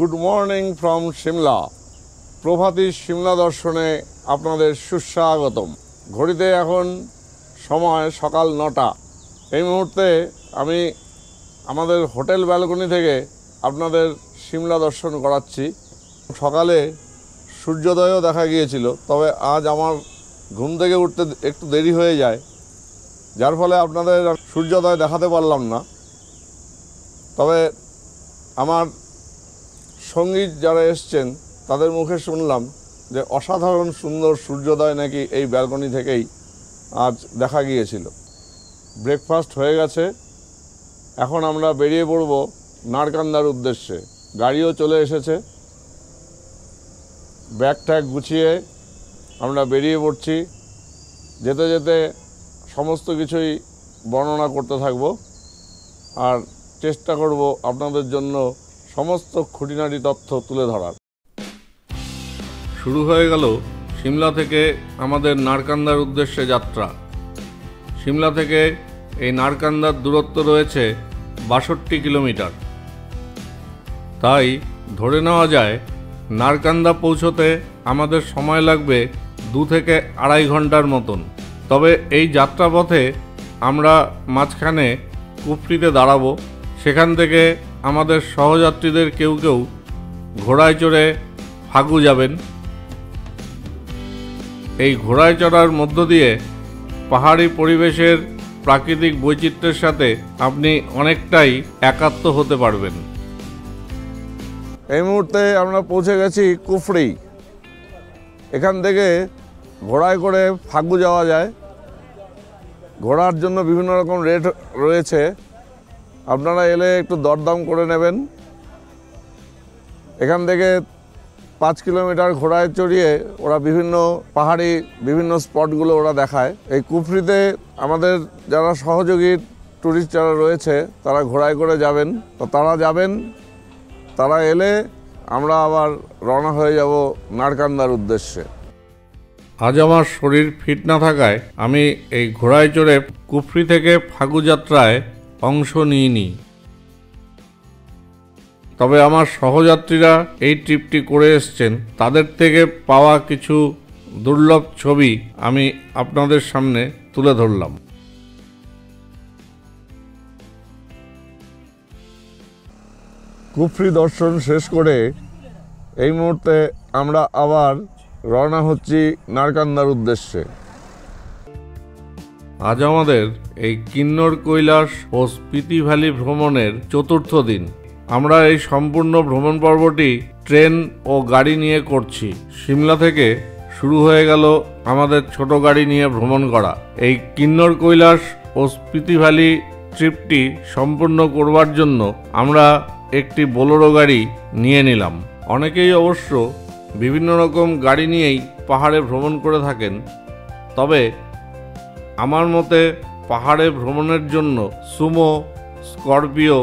Good morning from Shimla. প্রভাতী সিমলা দর্শনে আপনাদের সুস্বাগতম। ঘড়িতে এখন সময় সকাল 9টা। এই মুহূর্তে আমি আমাদের হোটেল ব্যালকনি থেকে আপনাদের সিমলা দর্শন করাচ্ছি। সকালে সূর্যোদয়ও দেখা গিয়েছিল, তবে আজ আমার ঘুম থেকে উঠতে একটু দেরি হয়ে যায়, যার ফলে আপনাদের সূর্যোদয় দেখাতে পারলাম না। তবে আমার সঙ্গী যারা এসছেন তাদের মুখে শুনলাম যে অসাধারণ সুন্দর সূর্যোদয় নাকি এই ব্যালকনি থেকেই আজ দেখা গিয়েছিল। ব্রেকফাস্ট হয়ে গেছে, এখন আমরা বেরিয়ে পড়ব নারকান্দার উদ্দেশ্যে। গাড়িও চলে এসেছে, ব্যাগ ট্যাগ গুছিয়ে আমরা বেরিয়ে পড়ছি। যেতে যেতে সমস্ত কিছুই বর্ণনা করতে থাকব আর চেষ্টা করব আপনাদের জন্য সমস্ত খুঁটিনাটি তথ্য তুলে ধরার। শুরু হয়ে গেল সিমলা থেকে আমাদের নারকান্দার উদ্দেশ্যে যাত্রা। সিমলা থেকে এই নারকান্দার দূরত্ব রয়েছে 62 কিলোমিটার। তাই ধরে নেওয়া যায় নারকান্দা পৌঁছতে আমাদের সময় লাগবে 2 থেকে 2.5 ঘন্টার মতন। তবে এই যাত্রাপথে আমরা মাঝখানে কুফরিতে দাঁড়াবো। সেখান থেকে আমাদের সহযাত্রীদের কেউ কেউ ঘোড়ায় চড়ে ফাগু যাবেন। এই ঘোড়ায় চড়ার মধ্য দিয়ে পাহাড়ি পরিবেশের প্রাকৃতিক বৈচিত্র্যের সাথে আপনি অনেকটাই একাত্ম হতে পারবেন। এই মুহূর্তে আমরা পৌঁছে গেছি কুফরি। এখান থেকে ঘোড়ায় করে ফাগু যাওয়া যায়। ঘোড়ার জন্য বিভিন্ন রকম রেট রয়েছে, আপনারা এলে একটু দরদাম করে নেবেন। এখান থেকে 5 কিলোমিটার ঘোড়ায় চড়িয়ে ওরা বিভিন্ন পাহাড়ি বিভিন্ন স্পটগুলো ওরা দেখায়। এই কুফরিতে আমাদের যারা সহযোগী ট্যুরিস্ট যারা রয়েছে তারা ঘোড়ায় করে যাবেন, তো তারা যাবেন, তারা এলে আমরা আবার রওনা হয়ে যাব নারকান্দার উদ্দেশ্যে। আজ আমার শরীর ফিট না থাকায় আমি এই ঘোড়ায় চড়ে কুফরি থেকে ফাগু যাত্রায় অংশ নিইনি। তবে আমার সহযাত্রীরা এই ট্রিপটি করে এসছেন, তাদের থেকে পাওয়া কিছু দুর্লভ ছবি আমি আপনাদের সামনে তুলে ধরলাম। কুফরি দর্শন শেষ করে এই মুহূর্তে আমরা আবার রওনা হচ্ছি নারকান্দার উদ্দেশ্যে। আজ আমাদের এই কিন্নর কৈলাস ও স্পিতি ভ্যালি ভ্রমণের 4র্থ দিন। আমরা এই সম্পূর্ণ ভ্রমণ পর্বটি ট্রেন ও গাড়ি নিয়ে করছি। সিমলা থেকে শুরু হয়ে গেল আমাদের ছোট গাড়ি নিয়ে ভ্রমণ করা। এই কিন্নর কৈলাস ও স্পিতি ভ্যালি ট্রিপটি সম্পূর্ণ করবার জন্য আমরা একটি বোলেরো গাড়ি নিয়ে নিলাম। অনেকেই অবশ্য বিভিন্ন রকম গাড়ি নিয়েই পাহাড়ে ভ্রমণ করে থাকেন, তবে আমার মতে পাহাড়ে ভ্রমণের জন্য সুমো, স্করপিও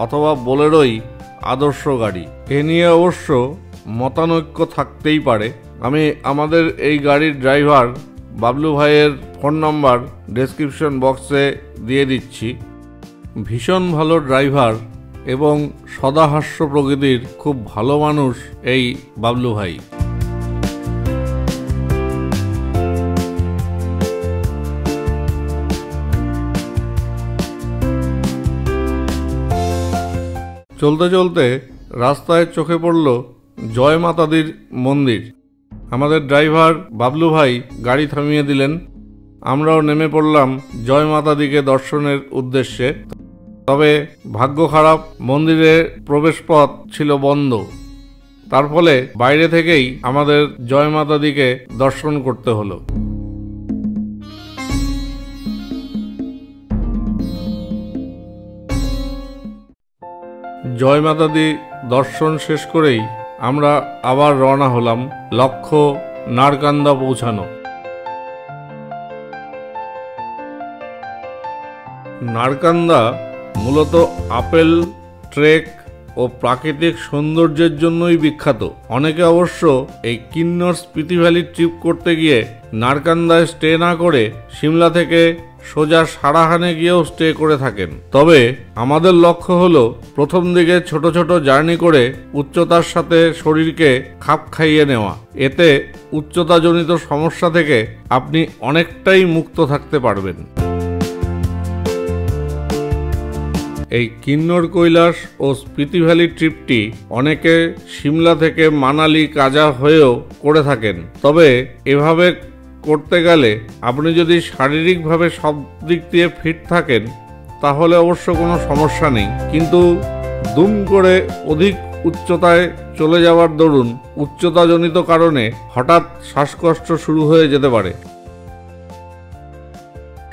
অথবা বোলেরোই আদর্শ গাড়ি। এ নিয়ে অবশ্য মতানৈক্য থাকতেই পারে। আমি আমাদের এই গাড়ির ড্রাইভার বাবলু ভাইয়ের ফোন নাম্বার ডেসক্রিপশন বক্সে দিয়ে দিচ্ছি। ভীষণ ভালো ড্রাইভার এবং সদাহাস্য প্রকৃতির খুব ভালো মানুষ এই বাবলু ভাই। চলতে চলতে রাস্তায় চোখে পড়ল জয় মাতাদির মন্দির। আমাদের ড্রাইভার বাবলু ভাই গাড়ি থামিয়ে দিলেন, আমরাও নেমে পড়লাম জয় মাতাদিকে দর্শনের উদ্দেশ্যে। তবে ভাগ্য খারাপ, মন্দিরের প্রবেশপথ ছিল বন্ধ, তার ফলে বাইরে থেকেই আমাদের জয় মাতাদিকে দর্শন করতে হলো। জয় মাতাদি দর্শন শেষ করেই আমরা আবার রওনা হলাম, লক্ষ্য নারকান্দা পৌঁছানো। নারকান্দা মূলত আপেল, ট্রেক ও প্রাকৃতিক সৌন্দর্যের জন্যই বিখ্যাত। অনেকে অবশ্য এই কিন্নর স্পিতি ভ্যালি ট্রিপ করতে গিয়ে নারকান্দায় স্টে না করে সিমলা থেকে সোজা সারাহানে গিয়েও স্টে করে থাকেন। তবে আমাদের লক্ষ্য হলো প্রথম দিকে ছোট ছোট জার্নি করে উচ্চতার সাথে শরীরকে খাপ খাইয়ে নেওয়া। এতে উচ্চতাজনিত সমস্যা থেকে আপনি অনেকটাই মুক্ত থাকতে পারবেন। এই কিন্নর কৈলাস ও স্পিতি ভ্যালি ট্রিপটি অনেকে সিমলা থেকে মানালি কাজা হয়েও করে থাকেন। তবে এভাবে করতে গেলে আপনি যদি শারীরিকভাবে সব দিক দিয়ে ফিট থাকেন তাহলে অবশ্য কোনো সমস্যা নেই, কিন্তু দুম করে অধিক উচ্চতায় চলে যাওয়ার দরুন উচ্চতাজনিত কারণে হঠাৎ শ্বাসকষ্ট শুরু হয়ে যেতে পারে।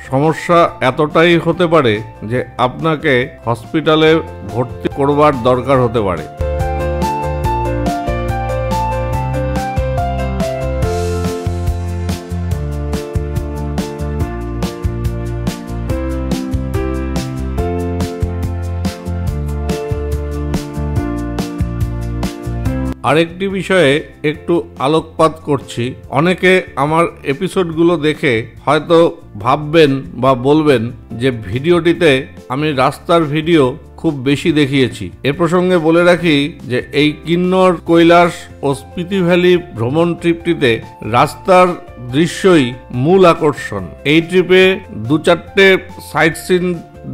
সমস্যা এতটাই হতে পারে যে আপনাকে হসপিটালে ভর্তি করবার দরকার হতে পারে। আরেকটি বিষয়ে একটু আলোকপাত করছি। অনেকে আমার এপিসোডগুলো দেখে হয়তো ভাববেন বা বলবেন যে ভিডিওটিতে আমি রাস্তার ভিডিও খুব বেশি দেখিয়েছি। এ প্রসঙ্গে বলে রাখি যে এই কিন্নর কৈলাস ও স্পিতি ভ্যালি ভ্রমণ ট্রিপটিতে রাস্তার দৃশ্যই মূল আকর্ষণ। এই ট্রিপে 2-4টে সাইট সিন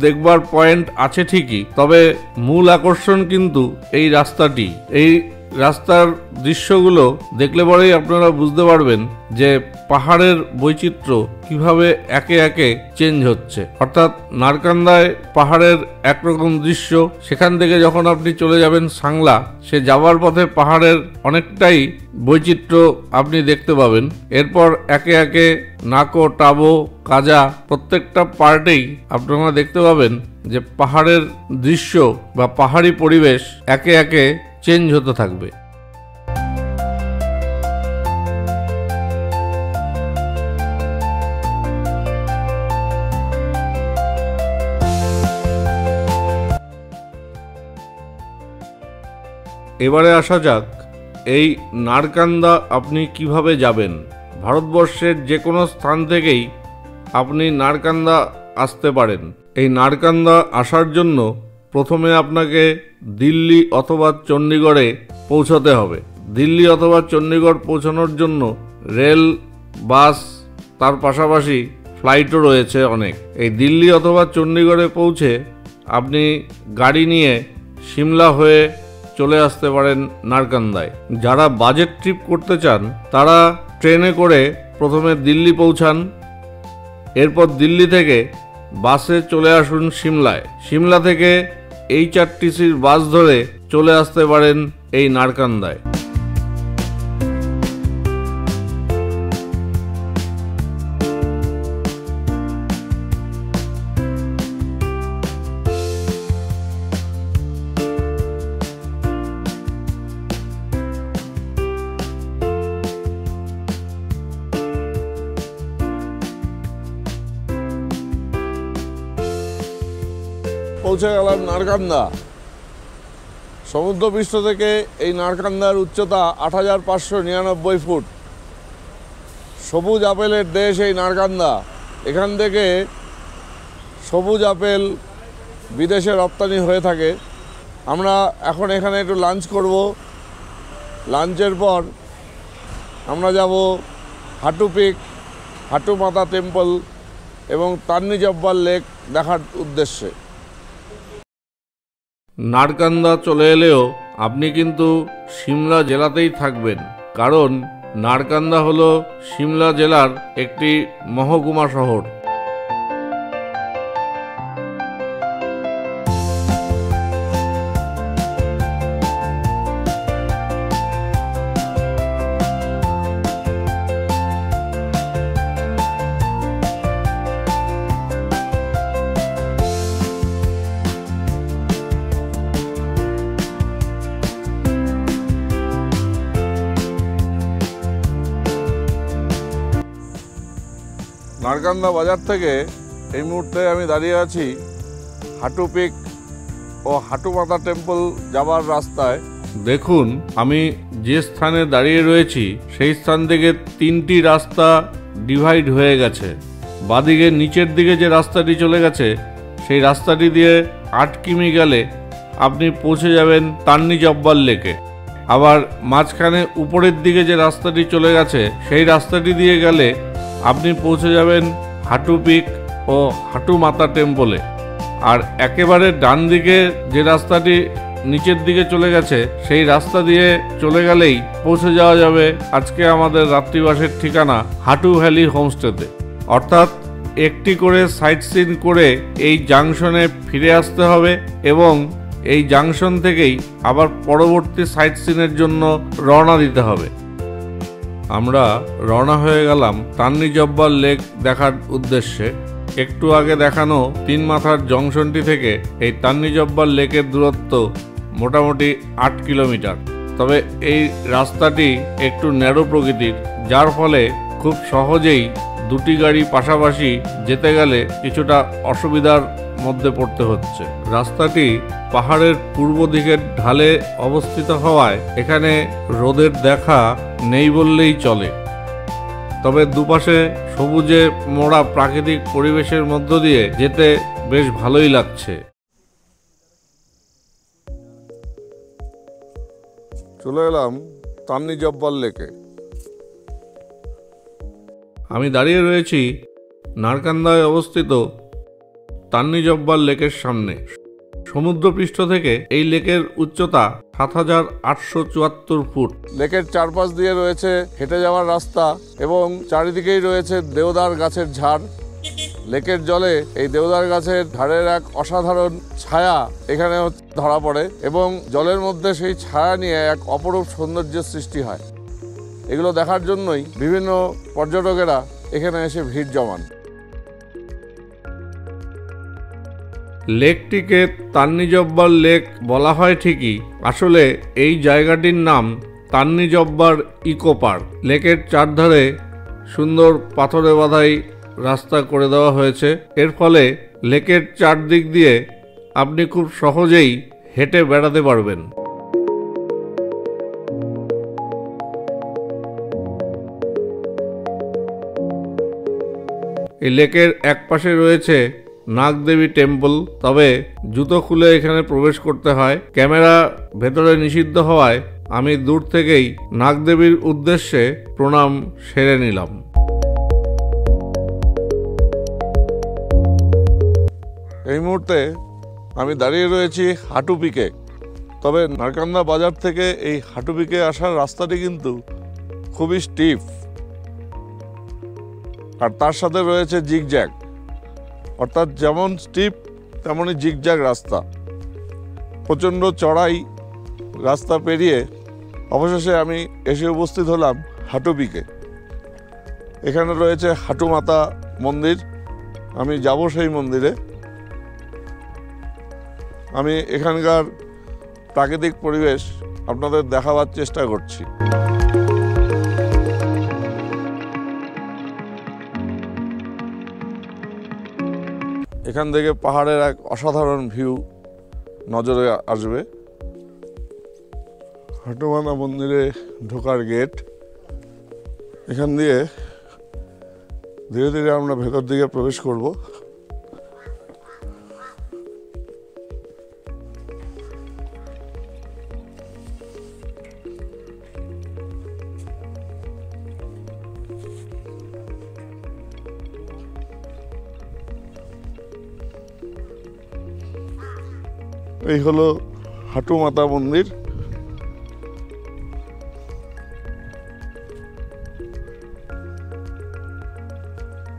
দেখবার পয়েন্ট আছে ঠিকই, তবে মূল আকর্ষণ কিন্তু এই রাস্তাটি। এই রাস্তার দৃশ্যগুলো দেখলে পরেই আপনারা বুঝতে পারবেন যে পাহাড়ের বৈচিত্র্য কিভাবে একে একে চেঞ্জ হচ্ছে। অর্থাৎ নারকান্দায় পাহাড়ের একরকম দৃশ্য, সেখান থেকে যখন আপনি চলে যাবেন সাংলা, সে যাওয়ার পথে পাহাড়ের অনেকটাই বৈচিত্র্য আপনি দেখতে পাবেন। এরপর একে একে নাকো, টাবো, কাজা প্রত্যেকটা পার্টেই আপনারা দেখতে পাবেন যে পাহাড়ের দৃশ্য বা পাহাড়ি পরিবেশ একে একে চেঞ্জ হতে থাকবে। এবারে আসা যাক এই নারকান্দা আপনি কিভাবে যাবেন। ভারতবর্ষের যে কোনো স্থান থেকেই আপনি নারকান্দা আসতে পারেন। এই নারকান্দা আসার জন্য প্রথমে আপনাকে দিল্লি অথবা চণ্ডীগড়ে পৌঁছাতে হবে। দিল্লি অথবা চণ্ডীগড় পৌঁছানোর জন্য রেল, বাস, তার পাশাপাশি ফ্লাইটও রয়েছে অনেক। এই দিল্লি অথবা চণ্ডীগড়ে পৌঁছে আপনি গাড়ি নিয়ে সিমলা হয়ে চলে আসতে পারেন নারকান্দায়। যারা বাজেট ট্রিপ করতে চান তারা ট্রেনে করে প্রথমে দিল্লি পৌঁছান, এরপর দিল্লি থেকে বাসে চলে আসুন সিমলায়। সিমলা থেকে HRTCর বাস ধরে চলে আসতে পারেন এই নারকান্দায়। পৌঁছে গেলাম নারকান্দা। সমুদ্রপৃষ্ঠ থেকে এই নারকান্দার উচ্চতা ৮৫৯৯ ফুট। সবুজ আপেলের দেশ এই নারকান্দা। এখান থেকে সবুজ আপেল বিদেশে রপ্তানি হয়ে থাকে। আমরা এখন এখানে একটু লাঞ্চ করব। লাঞ্চের পর আমরা যাব হাটু পিক, হাটু মাতা টেম্পল এবং তান্নি জব্বার লেক দেখার উদ্দেশ্যে। নারকান্দা চলে এলেও আপনি কিন্তু সিমলা জেলাতেই থাকবেন, কারণ নারকান্দা হলো সিমলা জেলার একটি মহকুমা শহর। নারকান্দা বাজার থেকে এই মুহূর্তে আমি দাঁড়িয়ে আছি হাটু পিক ও হাটু মাতা টেম্পল যাবার রাস্তায়। দেখুন, আমি যে স্থানে দাঁড়িয়ে রয়েছি সেই স্থান থেকে 3টি রাস্তা ডিভাইড হয়ে গেছে। বাদিকে নিচের দিকে যে রাস্তাটি চলে গেছে সেই রাস্তাটি দিয়ে 8 কিমি গেলে আপনি পৌঁছে যাবেন তান্নি জব্বার লেকে। আবার মাঝখানে উপরের দিকে যে রাস্তাটি চলে গেছে সেই রাস্তাটি দিয়ে গেলে আপনি পৌঁছে যাবেন হাটু পিক ও হাটু মাতা টেম্পলে। আর একেবারে ডান দিকে যে রাস্তাটি নিচের দিকে চলে গেছে সেই রাস্তা দিয়ে চলে গেলেই পৌঁছে যাওয়া যাবে আজকে আমাদের রাত্রিবাসের ঠিকানা হাটু ভ্যালি হোমস্টেতে। অর্থাৎ একটি করে সাইট সিন করে এই জাংশনে ফিরে আসতে হবে এবং এই জাংশন থেকেই আবার পরবর্তী সাইট সিনের জন্য রওনা দিতে হবে। আমরা রওনা হয়ে গেলাম তান্নি জব্বার লেক দেখার উদ্দেশ্যে। একটু আগে দেখানো 3 মাথার জংশনটি থেকে এই তান্নি জব্বার লেকের দূরত্ব মোটামুটি 8 কিলোমিটার। তবে এই রাস্তাটি একটু ন্যারো প্রকৃতির, যার ফলে খুব সহজেই দুটি গাড়ি পাশাপাশি যেতে গেলে কিছুটা অসুবিধার মধ্যে পড়তে হচ্ছে। রাস্তাটি পাহাড়ের পূর্ব দিকের ঢালে অবস্থিত হওয়ায় এখানে রোদের দেখা নেই বললেই চলে। তবে দুপাশে সবুজে মোড়া প্রাকৃতিক পরিবেশের মধ্য দিয়ে যেতে বেশ ভালোই লাগছে। চলে এলাম তান্নি জব্বার লেকে। আমি দাঁড়িয়ে রয়েছি নারকান্দায় অবস্থিত তান্নি জব্বার লেকের সামনে। সমুদ্রপৃষ্ঠ থেকে এই লেকের উচ্চতা ৭,৮৭৪ ফুট। লেকের চারপাশ দিয়ে রয়েছে হেঁটে যাওয়ার রাস্তা এবং চারিদিকেই রয়েছে দেওদার গাছের ঝাড়। লেকের জলে এই দেওদার গাছের ঝাড়ের এক অসাধারণ ছায়া এখানে ধরা পড়ে এবং জলের মধ্যে সেই ছায়া নিয়ে এক অপরূপ সৌন্দর্যের সৃষ্টি হয়। এগুলো দেখার জন্যই বিভিন্ন পর্যটকেরা এখানে এসে ভিড় জমান। লেকটিকে তান্নি জব্বার লেক বলা হয় ঠিকই, আসলে এই জায়গাটির নাম তান্নি জব্বার ইকো পার্ক। লেকের চারধারে সুন্দর পাথরে বাঁধাই রাস্তা করে দেওয়া হয়েছে। এর ফলে লেকের চারদিক দিয়ে আপনি খুব সহজেই হেঁটে বেড়াতে পারবেন। এই লেকের এক পাশে রয়েছে নাগদেবী টেম্পল, তবে জুতো খুলে এখানে প্রবেশ করতে হয়। ক্যামেরা ভেতরে নিষিদ্ধ হওয়ায় আমি দূর থেকেই নাগদেবীর উদ্দেশ্যে প্রণাম সেরে নিলাম। এই মুহূর্তে আমি দাঁড়িয়ে রয়েছি হাটু পিকে। তবে নারকান্দা বাজার থেকে এই হাটু পিকে আসার রাস্তাটি কিন্তু খুবই স্টিফ, আর তার সাথে রয়েছে জিগজ্যাগ, অর্থাৎ যেমন স্টিপ তেমনই জিগজ্যাগ রাস্তা। প্রচণ্ড চড়াই রাস্তা পেরিয়ে অবশেষে আমি এসে উপস্থিত হলাম হাটু পিকে। এখানে রয়েছে হাটু মাতা মন্দির। আমি যাব সেই মন্দিরে। আমি এখানকার প্রাকৃতিক পরিবেশ আপনাদের দেখাবার চেষ্টা করছি। এখান থেকে পাহাড়ের এক অসাধারণ ভিউ নজরে আসবে। হাটুমাতা মন্দিরে ঢোকার গেট। এখান দিয়ে ধীরে ধীরে আমরা ভেতর দিকে প্রবেশ করব। এই হলো হাটু মাতা মন্দির।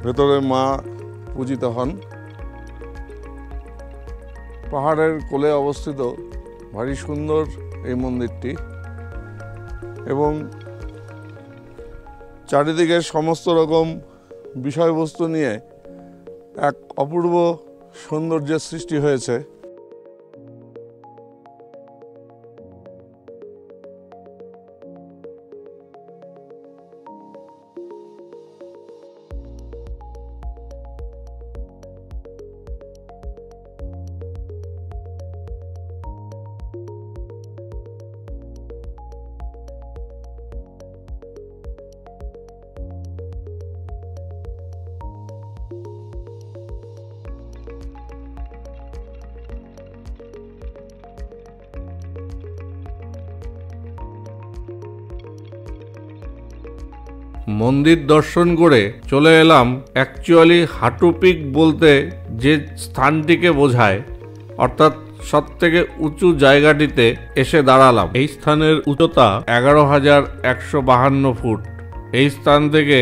ভেতরে মা পূজিত হন। পাহাড়ের কোলে অবস্থিত, ভারী সুন্দর এই মন্দিরটি এবং চারিদিকে সমস্ত রকম বিষয়বস্তু নিয়ে এক অপূর্ব সৌন্দর্যের সৃষ্টি হয়েছে। মন্দির দর্শন করে চলে এলাম অ্যাকচুয়ালি হাঁটু পিক বলতে যে স্থানটিকে বোঝায়, অর্থাৎ সবথেকে উঁচু জায়গাটিতে এসে দাঁড়ালাম। এই স্থানের উচ্চতা 11,152 ফুট। এই স্থান থেকে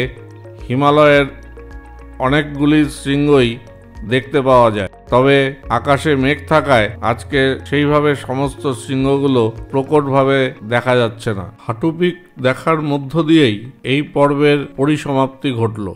হিমালয়ের অনেকগুলি শৃঙ্গই দেখতে পাওয়া যায়, তবে আকাশে মেঘ থাকায় আজকে সেইভাবে সমস্ত শৃঙ্গগুলো প্রকটভাবে দেখা যাচ্ছে না। হাঁটু পিক দেখার মধ্য দিয়েই এই পর্বের পরিসমাপ্তি ঘটল।